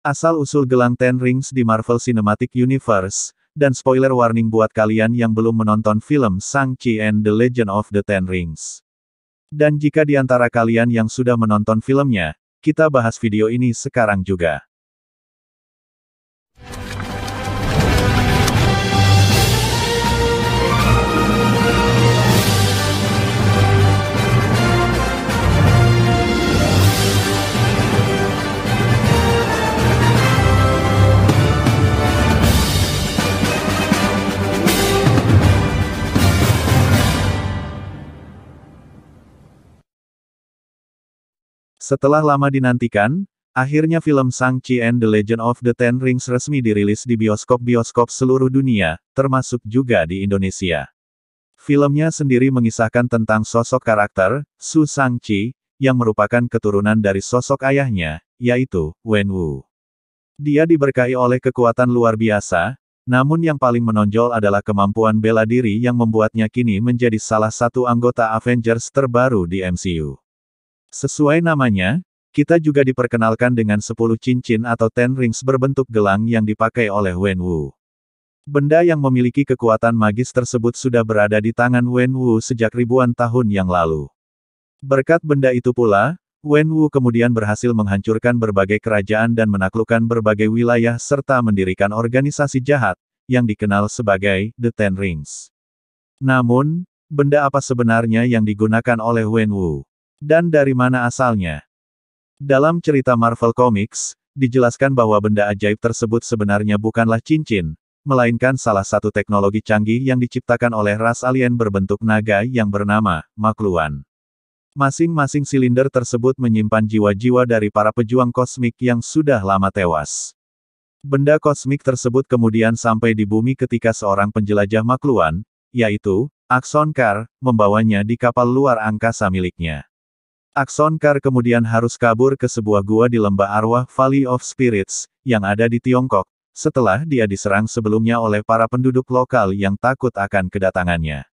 Asal-usul gelang Ten Rings di Marvel Cinematic Universe, dan spoiler warning buat kalian yang belum menonton film Shang-Chi and the Legend of the Ten Rings. Dan jika di antara kalian yang sudah menonton filmnya, kita bahas video ini sekarang juga. Setelah lama dinantikan, akhirnya film Shang-Chi and the Legend of the Ten Rings resmi dirilis di bioskop-bioskop seluruh dunia, termasuk juga di Indonesia. Filmnya sendiri mengisahkan tentang sosok karakter, Su Shang-Chi, yang merupakan keturunan dari sosok ayahnya, yaitu Wen Wu. Dia diberkahi oleh kekuatan luar biasa, namun yang paling menonjol adalah kemampuan bela diri yang membuatnya kini menjadi salah satu anggota Avengers terbaru di MCU. Sesuai namanya, kita juga diperkenalkan dengan 10 cincin atau Ten Rings berbentuk gelang yang dipakai oleh Wen Wu. Benda yang memiliki kekuatan magis tersebut sudah berada di tangan Wen Wu sejak ribuan tahun yang lalu. Berkat benda itu pula, Wen Wu kemudian berhasil menghancurkan berbagai kerajaan dan menaklukkan berbagai wilayah serta mendirikan organisasi jahat, yang dikenal sebagai The Ten Rings. Namun, benda apa sebenarnya yang digunakan oleh Wen Wu? Dan dari mana asalnya? Dalam cerita Marvel Comics, dijelaskan bahwa benda ajaib tersebut sebenarnya bukanlah cincin, melainkan salah satu teknologi canggih yang diciptakan oleh ras alien berbentuk naga yang bernama Makluan. Masing-masing silinder tersebut menyimpan jiwa-jiwa dari para pejuang kosmik yang sudah lama tewas. Benda kosmik tersebut kemudian sampai di bumi ketika seorang penjelajah Makluan, yaitu Axon Kar, membawanya di kapal luar angkasa miliknya. Axon Kar kemudian harus kabur ke sebuah gua di lembah arwah Valley of Spirits, yang ada di Tiongkok, setelah dia diserang sebelumnya oleh para penduduk lokal yang takut akan kedatangannya.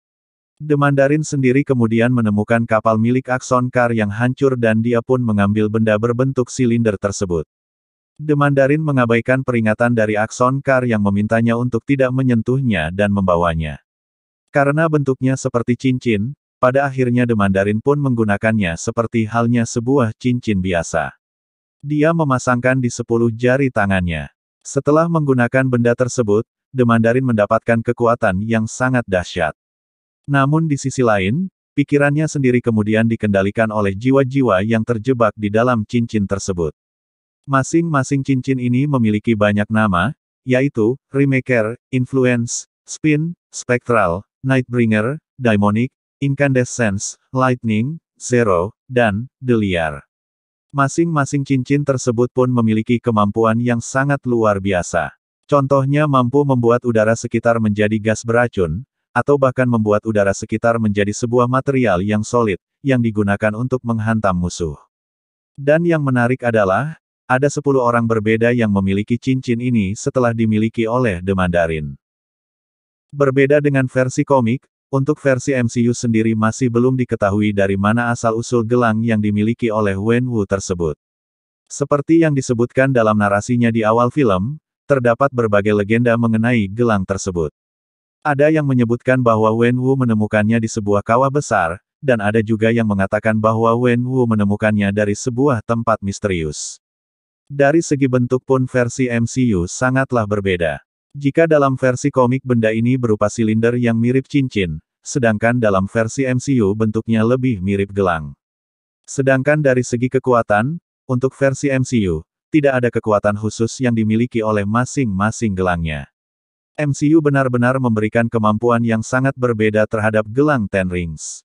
The Mandarin sendiri kemudian menemukan kapal milik Axon Kar yang hancur dan dia pun mengambil benda berbentuk silinder tersebut. The Mandarin mengabaikan peringatan dari Axon Kar yang memintanya untuk tidak menyentuhnya dan membawanya. Karena bentuknya seperti cincin, pada akhirnya The Mandarin pun menggunakannya seperti halnya sebuah cincin biasa. Dia memasangkan di 10 jari tangannya. Setelah menggunakan benda tersebut, The Mandarin mendapatkan kekuatan yang sangat dahsyat. Namun di sisi lain, pikirannya sendiri kemudian dikendalikan oleh jiwa-jiwa yang terjebak di dalam cincin tersebut. Masing-masing cincin ini memiliki banyak nama, yaitu Remaker, Influence, Spin, Spectral, Nightbringer, Daimonic, Incandescence, Lightning, Zero, dan The Liar. Masing-masing cincin tersebut pun memiliki kemampuan yang sangat luar biasa. Contohnya mampu membuat udara sekitar menjadi gas beracun, atau bahkan membuat udara sekitar menjadi sebuah material yang solid, yang digunakan untuk menghantam musuh. Dan yang menarik adalah, ada 10 orang berbeda yang memiliki cincin ini setelah dimiliki oleh The Mandarin. Berbeda dengan versi komik, untuk versi MCU sendiri masih belum diketahui dari mana asal-usul gelang yang dimiliki oleh Wen Wu tersebut. Seperti yang disebutkan dalam narasinya di awal film, terdapat berbagai legenda mengenai gelang tersebut. Ada yang menyebutkan bahwa Wen Wu menemukannya di sebuah kawah besar, dan ada juga yang mengatakan bahwa Wen Wu menemukannya dari sebuah tempat misterius. Dari segi bentuk pun versi MCU sangatlah berbeda. Jika dalam versi komik benda ini berupa silinder yang mirip cincin, sedangkan dalam versi MCU bentuknya lebih mirip gelang. Sedangkan dari segi kekuatan, untuk versi MCU, tidak ada kekuatan khusus yang dimiliki oleh masing-masing gelangnya. MCU benar-benar memberikan kemampuan yang sangat berbeda terhadap gelang Ten Rings.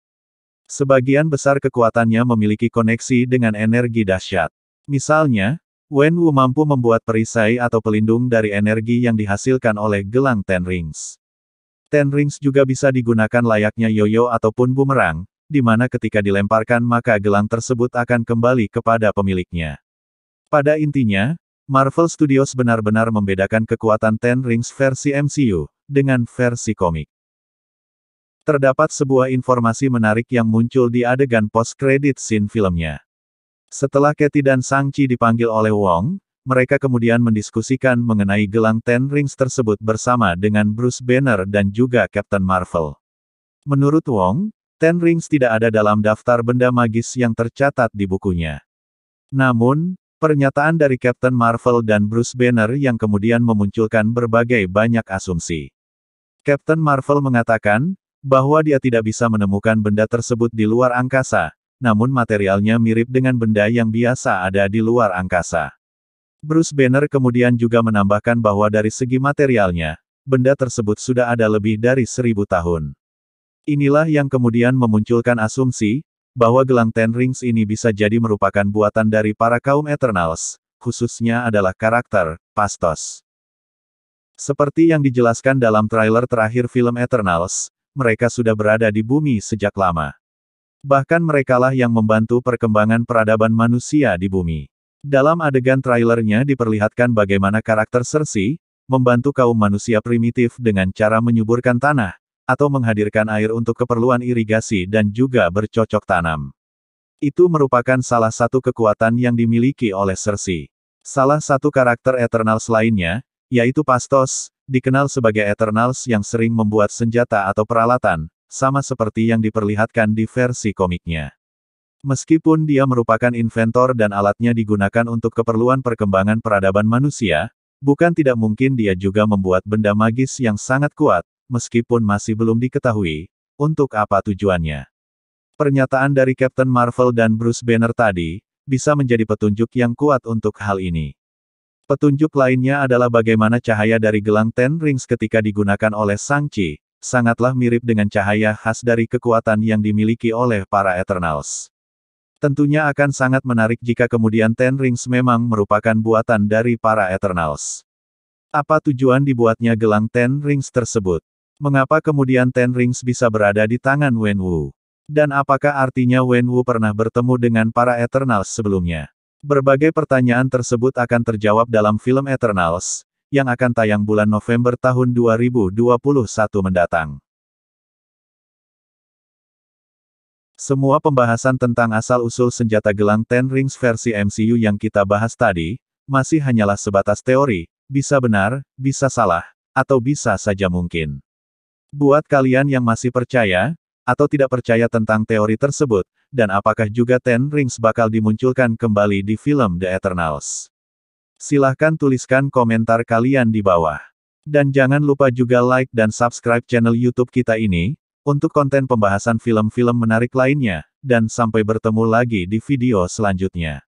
Sebagian besar kekuatannya memiliki koneksi dengan energi dahsyat. Misalnya, Wen Wu mampu membuat perisai atau pelindung dari energi yang dihasilkan oleh gelang Ten Rings. Ten Rings juga bisa digunakan layaknya yoyo ataupun bumerang, di mana ketika dilemparkan maka gelang tersebut akan kembali kepada pemiliknya. Pada intinya, Marvel Studios benar-benar membedakan kekuatan Ten Rings versi MCU, dengan versi komik. Terdapat sebuah informasi menarik yang muncul di adegan post-credit scene filmnya. Setelah Katie dan Shang-Chi dipanggil oleh Wong, mereka kemudian mendiskusikan mengenai gelang Ten Rings tersebut bersama dengan Bruce Banner dan juga Captain Marvel. Menurut Wong, Ten Rings tidak ada dalam daftar benda magis yang tercatat di bukunya. Namun, pernyataan dari Captain Marvel dan Bruce Banner yang kemudian memunculkan berbagai banyak asumsi. Captain Marvel mengatakan, bahwa dia tidak bisa menemukan benda tersebut di luar angkasa, namun materialnya mirip dengan benda yang biasa ada di luar angkasa. Bruce Banner kemudian juga menambahkan bahwa dari segi materialnya, benda tersebut sudah ada lebih dari 1000 tahun. Inilah yang kemudian memunculkan asumsi, bahwa gelang Ten Rings ini bisa jadi merupakan buatan dari para kaum Eternals, khususnya adalah karakter, Phastos. Seperti yang dijelaskan dalam trailer terakhir film Eternals, mereka sudah berada di bumi sejak lama. Bahkan merekalah yang membantu perkembangan peradaban manusia di bumi. Dalam adegan trailernya diperlihatkan bagaimana karakter Cersei, membantu kaum manusia primitif dengan cara menyuburkan tanah, atau menghadirkan air untuk keperluan irigasi dan juga bercocok tanam. Itu merupakan salah satu kekuatan yang dimiliki oleh Cersei. Salah satu karakter Eternals lainnya, yaitu Phastos, dikenal sebagai Eternals yang sering membuat senjata atau peralatan, sama seperti yang diperlihatkan di versi komiknya. Meskipun dia merupakan inventor dan alatnya digunakan untuk keperluan perkembangan peradaban manusia, bukan tidak mungkin dia juga membuat benda magis yang sangat kuat, meskipun masih belum diketahui, untuk apa tujuannya. Pernyataan dari Captain Marvel dan Bruce Banner tadi, bisa menjadi petunjuk yang kuat untuk hal ini. Petunjuk lainnya adalah bagaimana cahaya dari gelang Ten Rings ketika digunakan oleh Shang-Chi, sangatlah mirip dengan cahaya khas dari kekuatan yang dimiliki oleh para Eternals. Tentunya akan sangat menarik jika kemudian Ten Rings memang merupakan buatan dari para Eternals. Apa tujuan dibuatnya gelang Ten Rings tersebut? Mengapa kemudian Ten Rings bisa berada di tangan Wenwu? Dan apakah artinya Wenwu pernah bertemu dengan para Eternals sebelumnya? Berbagai pertanyaan tersebut akan terjawab dalam film Eternals, yang akan tayang bulan November tahun 2021 mendatang. Semua pembahasan tentang asal-usul senjata gelang Ten Rings versi MCU yang kita bahas tadi, masih hanyalah sebatas teori, bisa benar, bisa salah, atau bisa saja mungkin. Buat kalian yang masih percaya, atau tidak percaya tentang teori tersebut, dan apakah juga Ten Rings bakal dimunculkan kembali di film The Eternals? Silahkan tuliskan komentar kalian di bawah. Dan jangan lupa juga like dan subscribe channel YouTube kita ini, untuk konten pembahasan film-film menarik lainnya, dan sampai bertemu lagi di video selanjutnya.